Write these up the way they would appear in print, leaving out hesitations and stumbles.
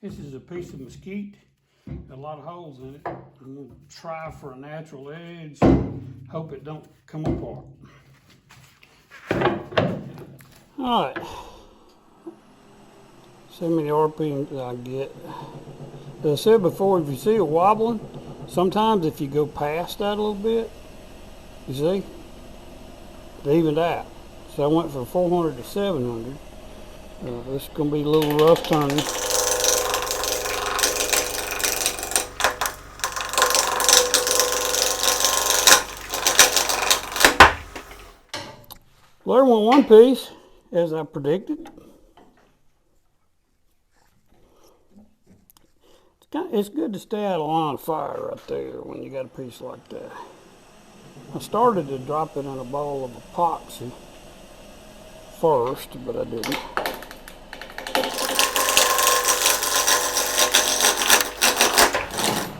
This is a piece of mesquite, got a lot of holes in it. I'm gonna try for a natural edge, hope it don't come apart. All right, see how many RPMs I get. As I said before, if you see it wobbling, sometimes if you go past that a little bit, you see, it evened out. So I went from 400 to 700. This is gonna be a little rough turning. Well, there went one piece, as I predicted. It's good to stay out of line of fire right there when you got a piece like that. I started to drop it in a bowl of epoxy first, but I didn't.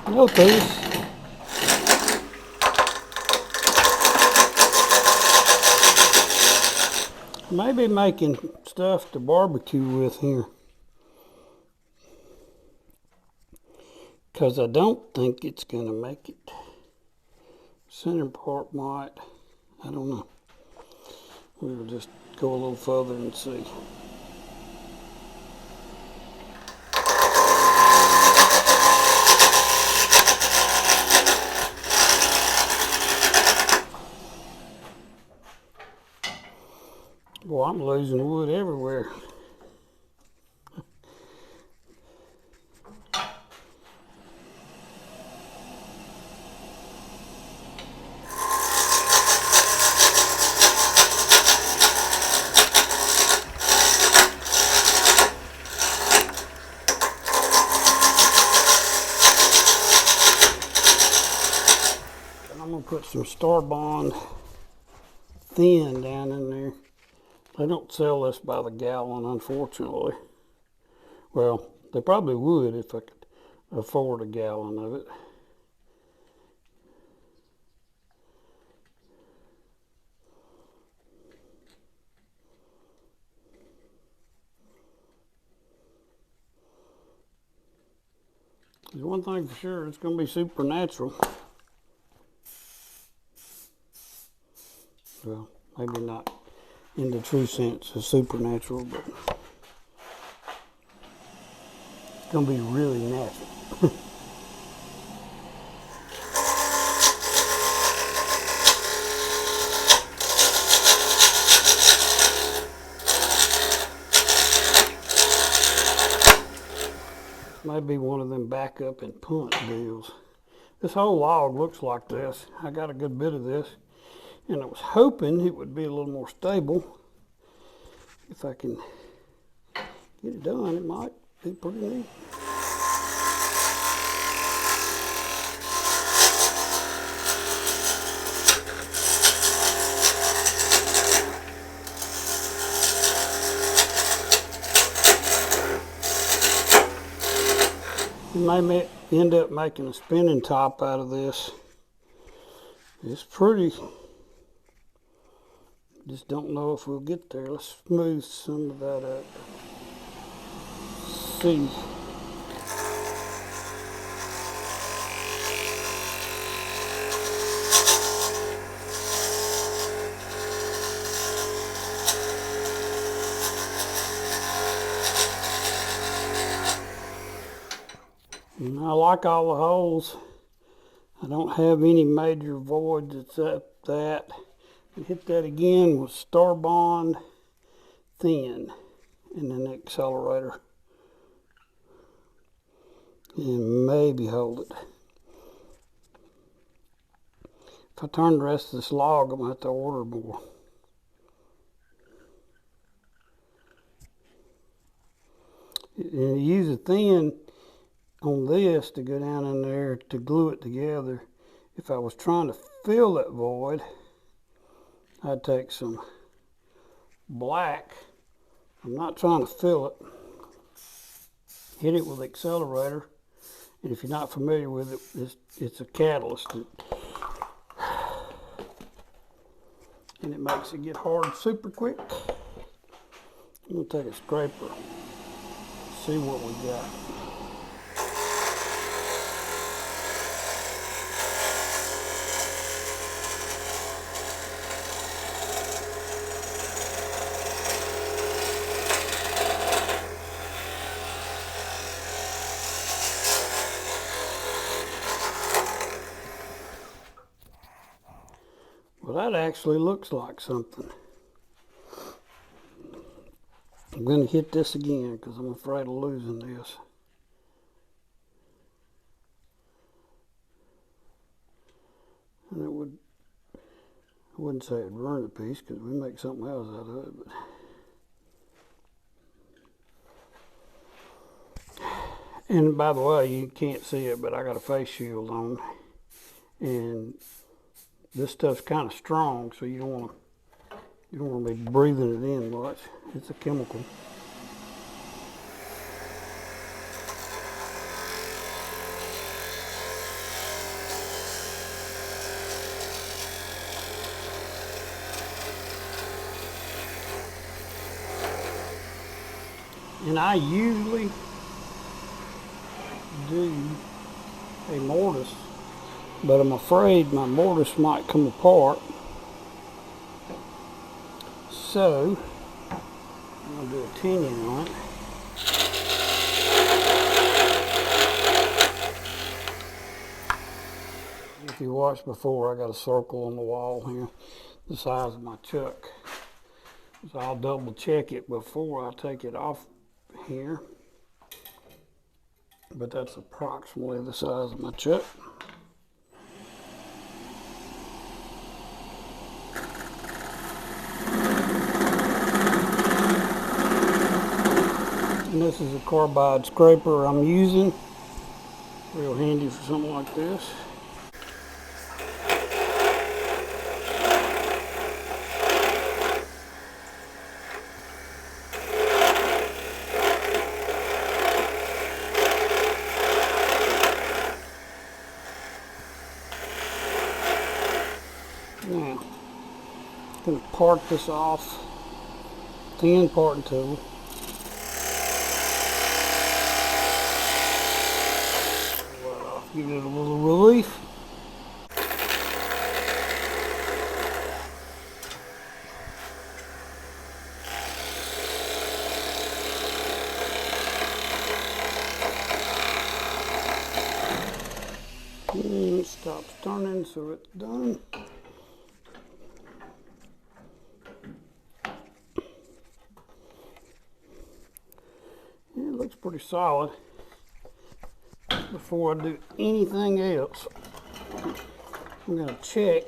Another piece. Maybe making stuff to barbecue with here. Because I don't think it's going to make it. Center part might. I don't know. We'll just go a little further and see. Boy, I'm losing wood everywhere. I'm going to put some Star Bond thin down in there. They don't sell this by the gallon, unfortunately. Well, they probably would if I could afford a gallon of it. There's one thing for sure, it's going to be supernatural. Well, maybe not in the true sense of supernatural, but it's going to be really natural. Maybe one of them backup and punt deals. This whole log looks like this. I got a good bit of this, and I was hoping it would be a little more stable. If I can get it done, it might be pretty neat. You may end up making a spinning top out of this. It's pretty. Just don't know if we'll get there. Let's smooth some of that up. See. And I like all the holes. I don't have any major voids except that. Hit that again with Star Bond thin and then the accelerator. And maybe hold it. If I turn the rest of this log, I'm going to have to order more. And you use a thin on this to go down in there to glue it together. If I was trying to fill that void, I'd take some black. I'm not trying to fill it. Hit it with the accelerator. And if you're not familiar with it, it's a catalyst. And it makes it get hard super quick. I'm going to take a scraper, see what we got. Well, that actually looks like something. I'm going to hit this again because I'm afraid of losing this. And it would, I wouldn't say it'd ruin the piece because we make something else out of it. But. And by the way, you can't see it, but I got a face shield on. And this stuff's kind of strong, so you don't want to be breathing it in much. It's a chemical. And I usually do a mortise, but I'm afraid my mortise might come apart. So I'm going to do a tenon on it. If you watched before, I got a circle on the wall here, the size of my chuck. So I'll double check it before I take it off here. But that's approximately the size of my chuck. And this is a carbide scraper I'm using. Real handy for something like this. Now, I'm going to part this off, thin parting tool. Give it a little relief. And it stops turning, so it's done. And it looks pretty solid. Before I do anything else, I'm going to check,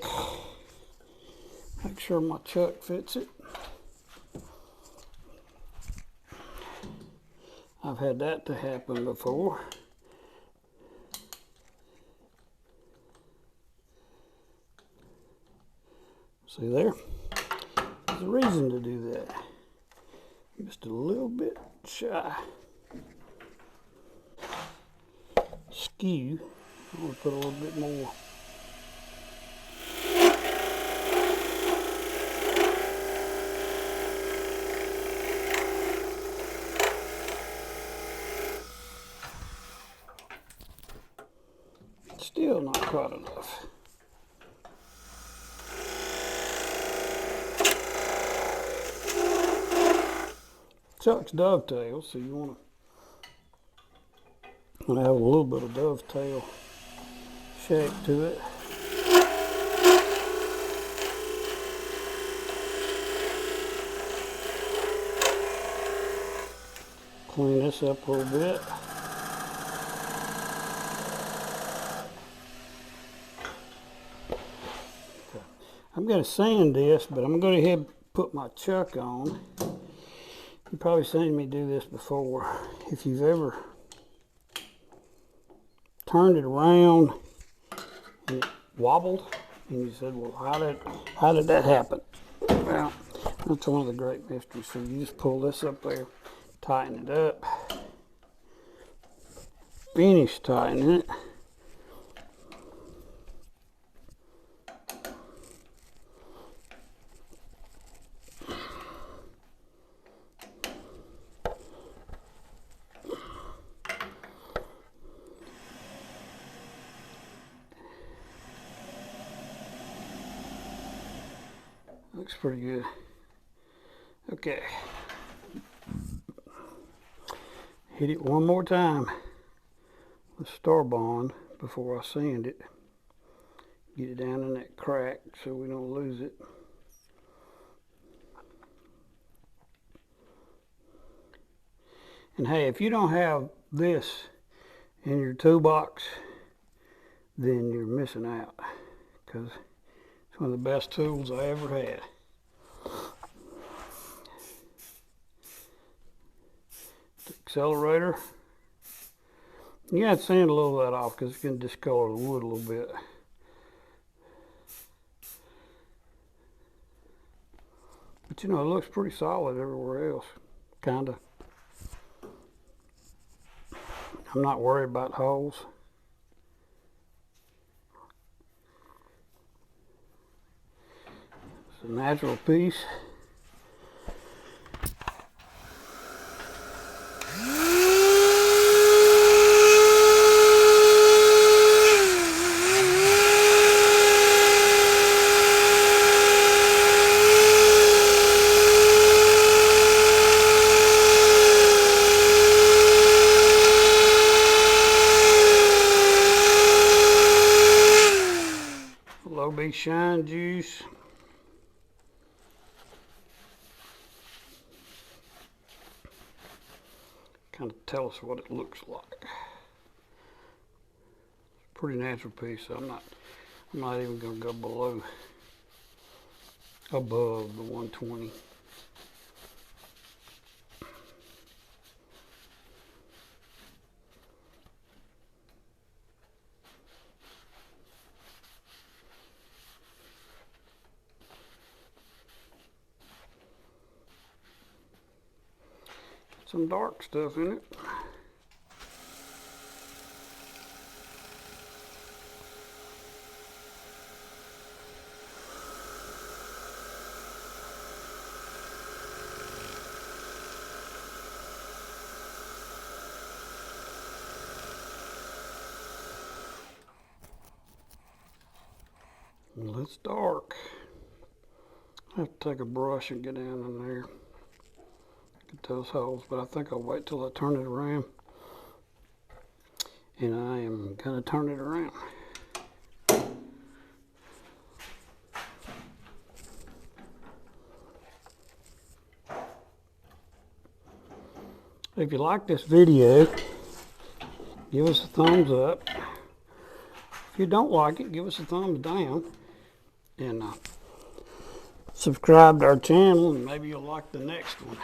make sure my chuck fits it. I've had that to happen before. See there? There's a reason to do that. Just a little bit shy. Skew. I'm going to put a little bit more. Still not quite enough. Chuck's dovetail, so you want to have a little bit of dovetail shape to it. Clean this up a little bit. Okay. I'm going to sand this, but I'm going to go ahead and put my chuck on. You've probably seen me do this before. If you've ever turned it around and it wobbled, and you said, well, how did that happen? Well, that's one of the great mysteries. So you just pull this up there, tighten it up, finish tightening it. Looks pretty good. Okay. Hit it one more time with Star Bond before I sand it. Get it down in that crack so we don't lose it. And hey, if you don't have this in your toolbox, then you're missing out, because it's one of the best tools I ever had. The accelerator. You got to sand a little of that off because it's going to discolor the wood a little bit. But you know, it looks pretty solid everywhere else, kinda. I'm not worried about holes. It's a natural piece. Low-B shine juice. Kind of tell us what it looks like. It's a pretty natural piece, so I'm not even going to go above the 120. Some dark stuff in it. Well, it's dark. I have to take a brush and get down in there. Get those holes, but I think I'll wait till I turn it around. And I am gonna turn it around. If you like this video, give us a thumbs up. If you don't like it, give us a thumbs down. And subscribe to our channel, and maybe you'll like the next one.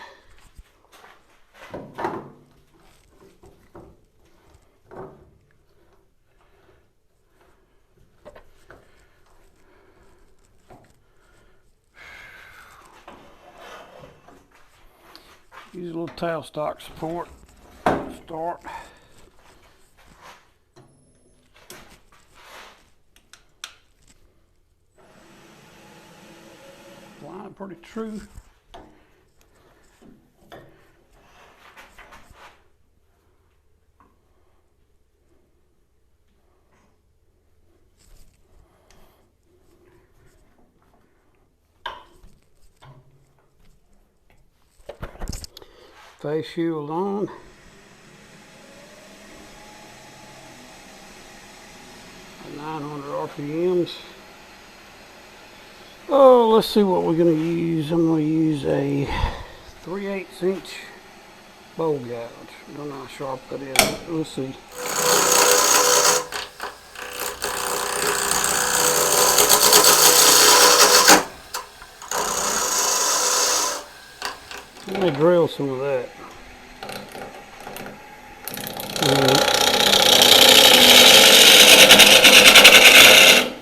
Use a little tailstock support to start. Line pretty true. Face shield on. At 900 RPMs. Oh, let's see what we're going to use. I'm going to use a 3/8 inch bowl gouge. I don't know how sharp that is. Let's see. Let me drill some of that.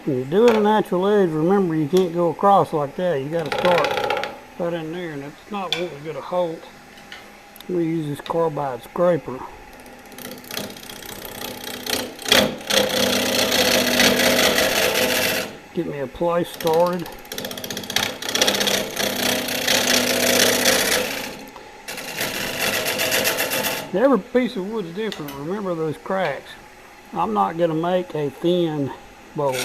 When you're doing a natural edge, remember you can't go across like that. You got to start right in there, and it's not wanting to get a hold. I'm going to use this carbide scraper. Get me a place started. Every piece of wood is different. Remember those cracks. I'm not going to make a thin bowl.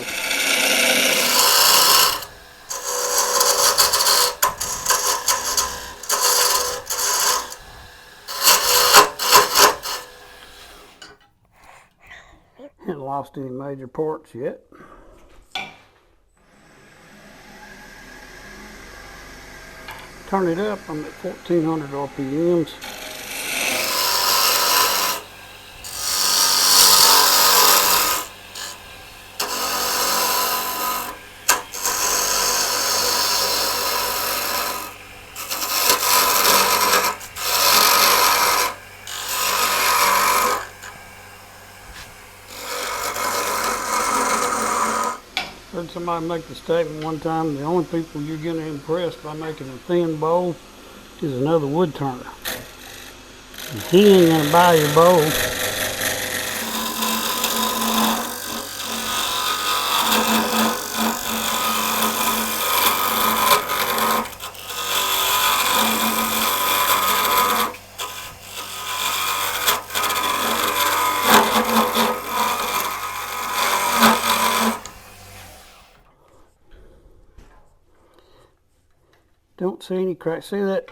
hadn't lost any major parts yet. Turn it up, I'm at 1400 RPMs. Heard somebody make the statement one time, the only people you're going to impress by making a thin bowl is another wood turner. And he ain't going to buy your bowl. Don't see any crack. See that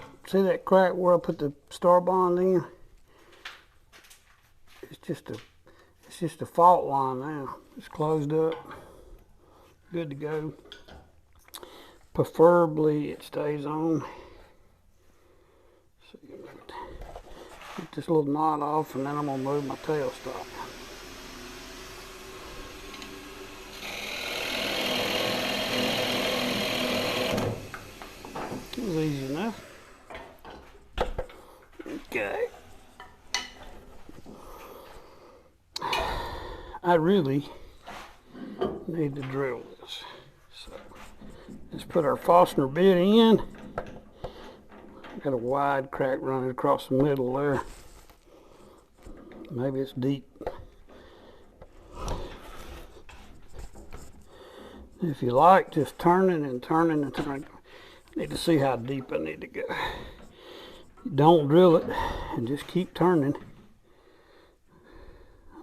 crack where I put the star bond in? It's just a fault line now. It's closed up. Good to go. Preferably it stays on. So get this little knot off, and then I'm gonna move my tailstock. It was easy enough. Okay. I really need to drill this. So let's put our Fastener bit in. Got a wide crack running across the middle there. Maybe it's deep. If you like, just turning and turning and turning. I need to see how deep I need to go. Don't drill it and just keep turning.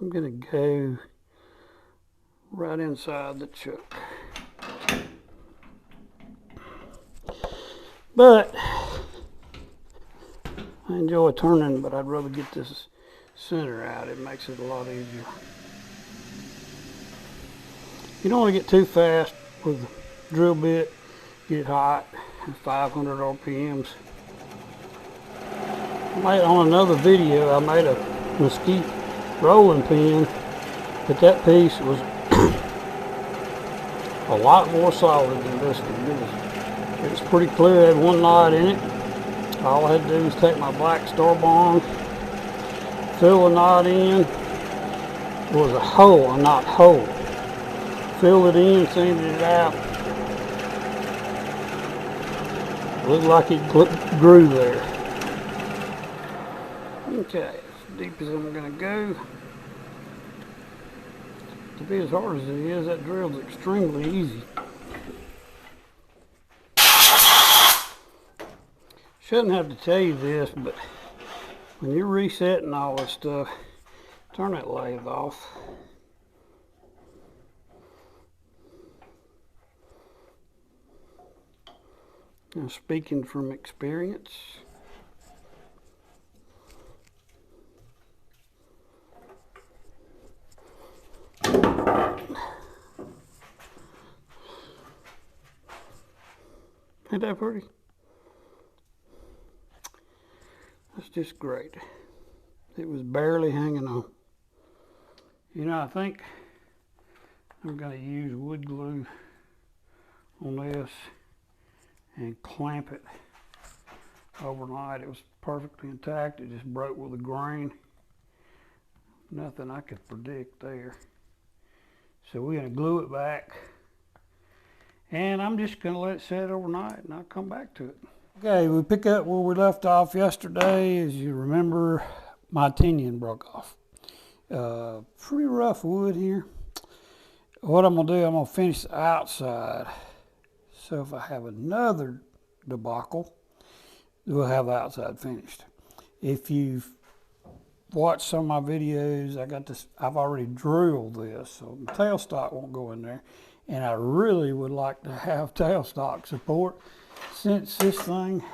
I'm gonna go right inside the chuck. But I enjoy turning, but I'd rather get this center out. It makes it a lot easier. You don't want to get too fast with the drill bit. Get it hot at 500 RPMs. On another video, I made a Mesquite rolling pin, but that piece was a lot more solid than this one. It was pretty clear. It had one knot in it. All I had to do was take my black star bond, fill the knot in. It was a hole, a knot hole. Fill it in, sanded it out. Looked like it grew there. Okay, as deep as I'm going to go. To be as hard as it is, that drill's extremely easy. Shouldn't have to tell you this, but when you're resetting all this stuff, turn that lathe off. Now, speaking from experience, ain't that pretty? That's just great. It was barely hanging on. You know, I think I'm going to use wood glue on this and clamp it overnight. It was perfectly intact. It just broke with a grain. Nothing I could predict there. So we're going to glue it back, and I'm just going to let it set overnight, and I'll come back to it. Okay, we pick up where we left off yesterday. As you remember, my tenon broke off. Pretty rough wood here. What I'm going to do, I'm going to finish the outside. So if I have another debacle, we'll have the outside finished. If you've watched some of my videos, I've already drilled this, so the tailstock won't go in there. And I really would like to have tailstock support, since this thing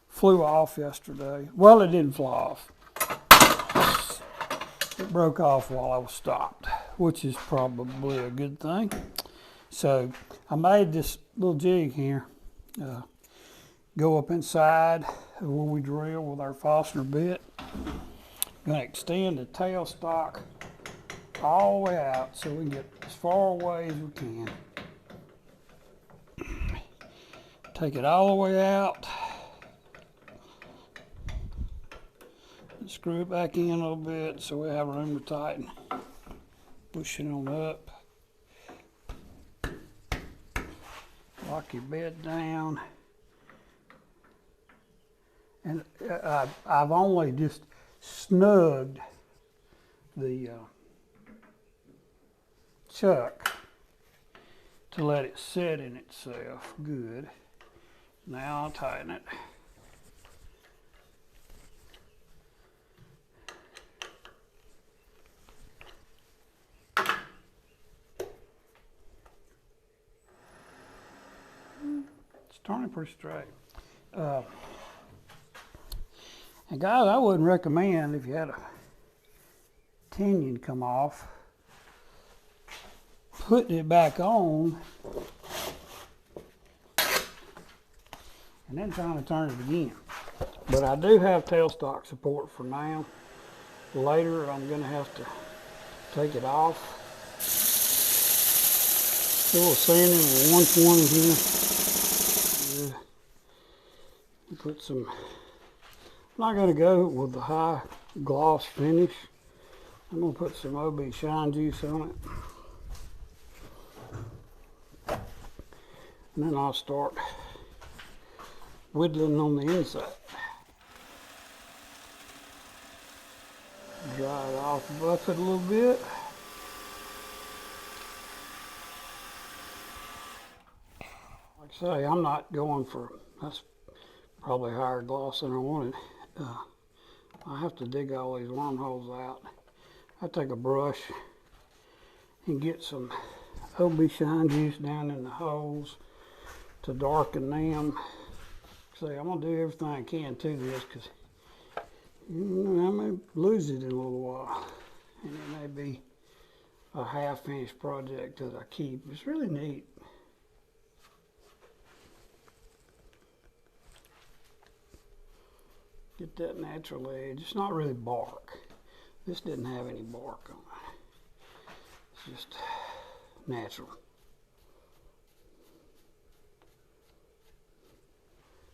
flew off yesterday. Well, it didn't fly off. It broke off while I was stopped. which is probably a good thing. So I made this little jig here. Go up inside where we drill with our Foster bit. Going to extend the tailstock all the way out so we can get as far away as we can. Take it all the way out. And screw it back in a little bit so we have room to tighten. Push it on up. Lock your bed down. And I've only just snugged the chuck to let it set in itself good. Now I'll tighten it. It's turning pretty straight. And guys, I wouldn't recommend if you had a tenon come off, putting it back on and then trying to turn it again. But I do have tailstock support for now. Later I'm going to have to take it off. Still sanding with 120 here. Put some. I'm not going to go with the high gloss finish. I'm going to put some OB shine juice on it. And then I'll start whittling on the inside. Dry it off, buff it a little bit. Like I say, I'm not going for, that's probably higher gloss than I wanted. I have to dig all these wormholes out. I take a brush and get some OB shine juice down in the holes to darken them. See, I'm gonna do everything I can to this because I may lose it in a little while, and it may be a half-finished project that I keep. It's really neat. Get that natural edge. It's not really bark. This didn't have any bark on it. It's just natural.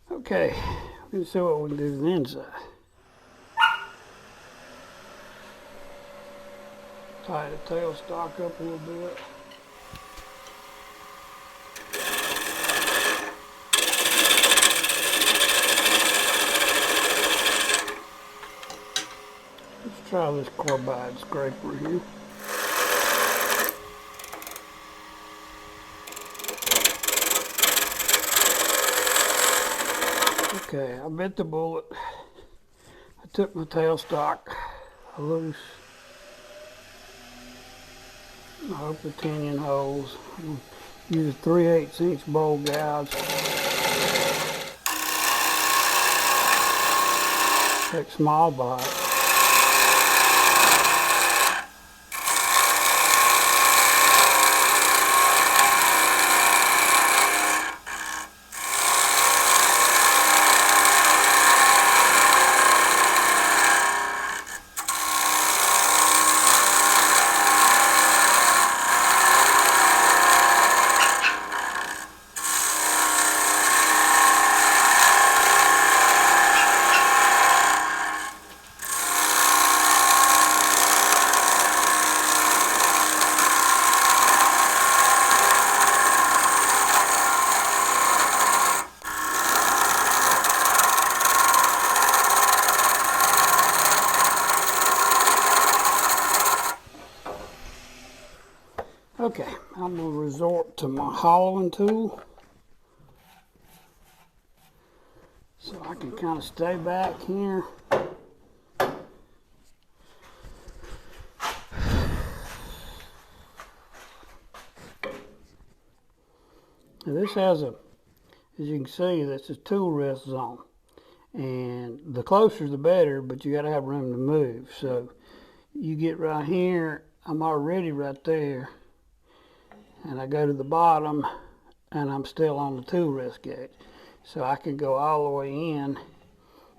Okay, let's see what we can do to the inside. Tie the tailstock up a little bit. Let's try this carbide scraper here. Okay, I bit the bullet. I took my tailstock loose. I hope the tenon holes. I'm going to use a 3/8 inch bowl gouge. Take small bites. Okay, I'm going to resort to my hollowing tool so I can kind of stay back here. Now this has a, as you can see, that's a tool rest zone, and the closer the better, but you got to have room to move. So you get right here, I'm already right there, and I go to the bottom, and I'm still on the tool rest gauge. So I can go all the way in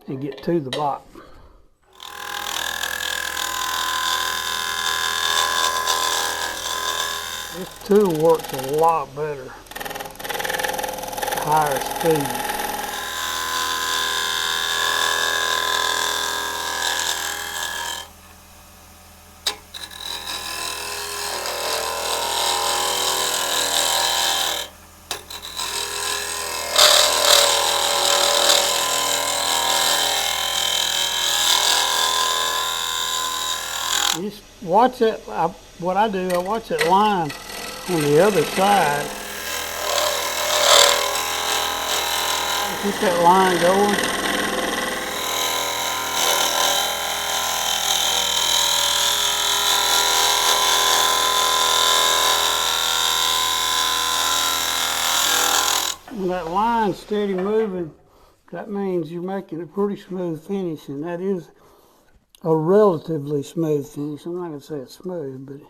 and get to the bottom. This tool works a lot better, higher speed. Just watch that. What I do, I watch that line on the other side. Keep that line going. When that line's steady moving, that means you're making a pretty smooth finish, and that is a relatively smooth finish. I'm not going to say it's smooth, but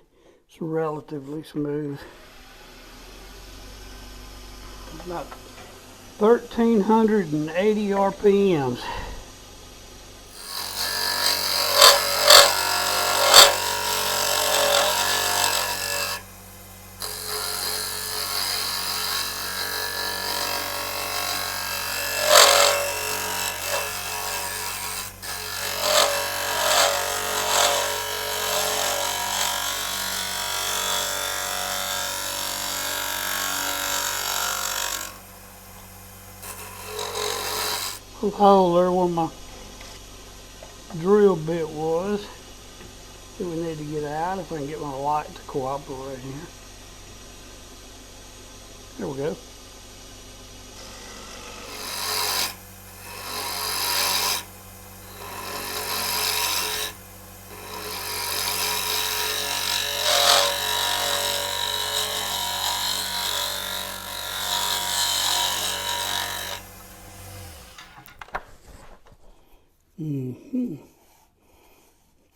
it's relatively smooth. About 1,380 RPMs. Hole there where my drill bit was that we need to get out if I can get my light to cooperate here. There we go.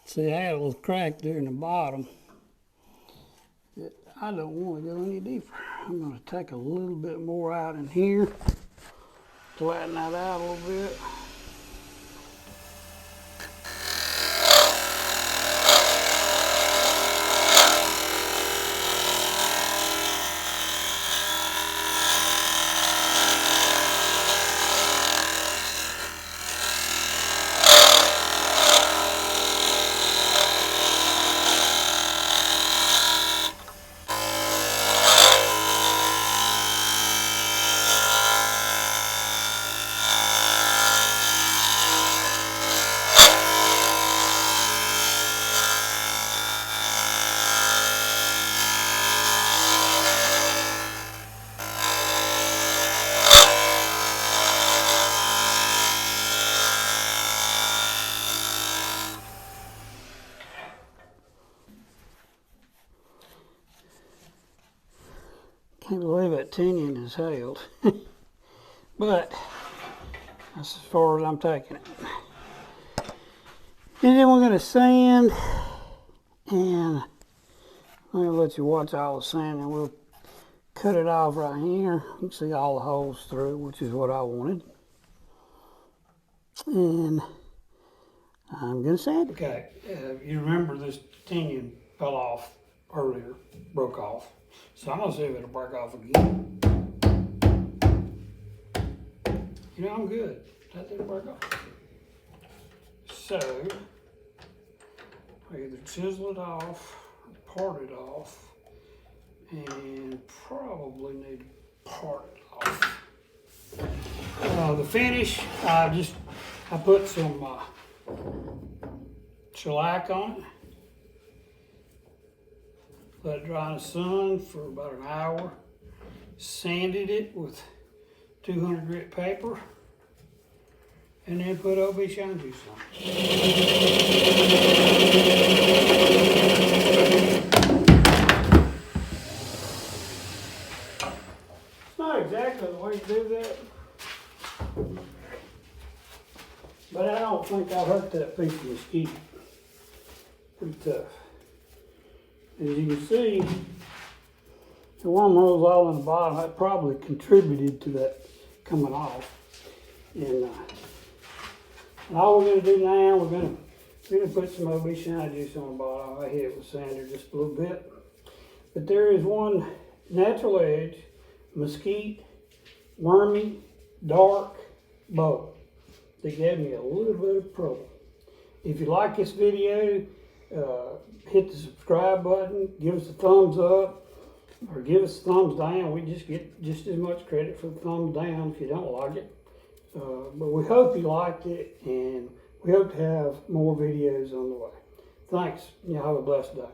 See, I had a little crack there in the bottom that I don't want to go any deeper. I'm going to take a little bit more out in here, flatten that out a little bit. Can't believe that tenon has held. But that's as far as I'm taking it. And then we're going to sand, and I'm going to let you watch all the sanding. We'll cut it off right here. You can see all the holes through, which is what I wanted. And I'm going to sand it. Okay, you remember this tenon fell off earlier, broke off. So I'm going to see if it'll break off again. You know, I'm good. That didn't break off. So, I either chisel it off, or part it off, and probably need to part it off. The finish, I put some shellac on it. Let it dry in the sun for about an hour. Sanded it with 200 grit paper. And then put OB shine juice on it. It's not exactly the way you do that. But I don't think I'll hurt that piece of mesquite. Pretty tough. As you can see, the wormhole's all in the bottom. That probably contributed to that coming off. And all we're going to do now, we're going to put some OB shine juice on the bottom. I hit it with sander just a little bit. But there is one natural edge, mesquite, wormy, dark bowl that gave me a little bit of trouble. If you like this video, hit the subscribe button, give us a thumbs up, or give us a thumbs down. We just get just as much credit for the thumbs down if you don't like it. But we hope you liked it, and we hope to have more videos on the way. Thanks. You have a blessed day.